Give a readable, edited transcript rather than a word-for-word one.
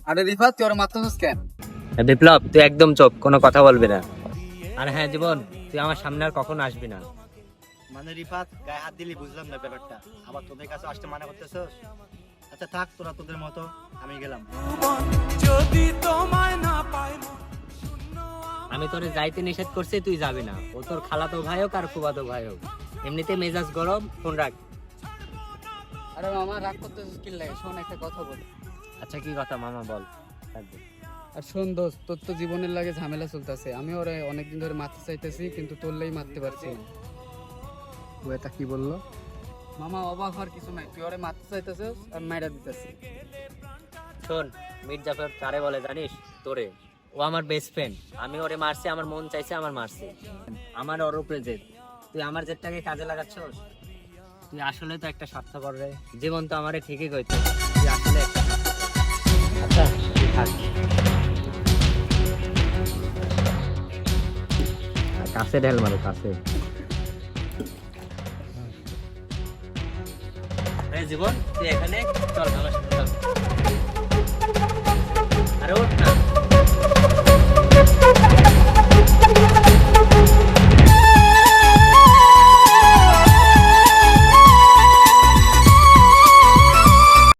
আরে রিফাত তুই ওর মারতেছিস কেন? বিপ্লব, তুই একদম চুপ, কোনো কথা বলবি না। আর হ্যাঁ জীবন, তুই আমার সামনে আর কখনো আসবি না। মানে রিফাত গায়ে হাত দিলি, বুঝলাম না ব্যাপারটা, আবার তোদের কাছে আসতে মানা করতেছস। আচ্ছা থাক, তোরা তোদের মতো, আমি গেলাম। আমি তোরে যাইতে নিষেধ করছি, তুই যাবি না। ও তোর খালাতো ভাই হোক আর ফুফাতো ভাই হোক, এমনিতে মেজাজ গরম, ফোন রাখ। আরে মামা রাগ করতেছিস কি লাগে? শোন একটা কথা বল। আচ্ছা কি কথা মামা, বল। থাকবে। আর শোন দোস্ত, তোর তো জীবনের লাগে ঝামেলা চলতেছে। আমি ওরে অনেকদিন ধরে মারতে চাইতেছি, কিন্তু তোরলেই মারতে পারছি না। ও এটা কি বললো? মামা অবাক হওয়ার কিছু নাই, তুই ওরে মারতে চাইতেছিস আর মাইরা দিতেছি। শোন, মির্জাফর কারে বলে জানিস? তোরে। ও আমার বেস্ট ফ্রেন্ড। আমি ওরে মারছি, আমার মন চাইছে আমার মারছি। আমার ওর উপরে জেদ। তুই আমার জেদটাকে কাজে লাগাচ্ছস। তুই আসলে তো একটা স্বার্থপর রে। জীবন তো আমারে ঠিকই কইতো, তুই আসলে একটা স্বার্থপর। আচ্ছা তুই থাক। কাছে ঢেল মারো, কাছে। জীবন তুই এখানে চল।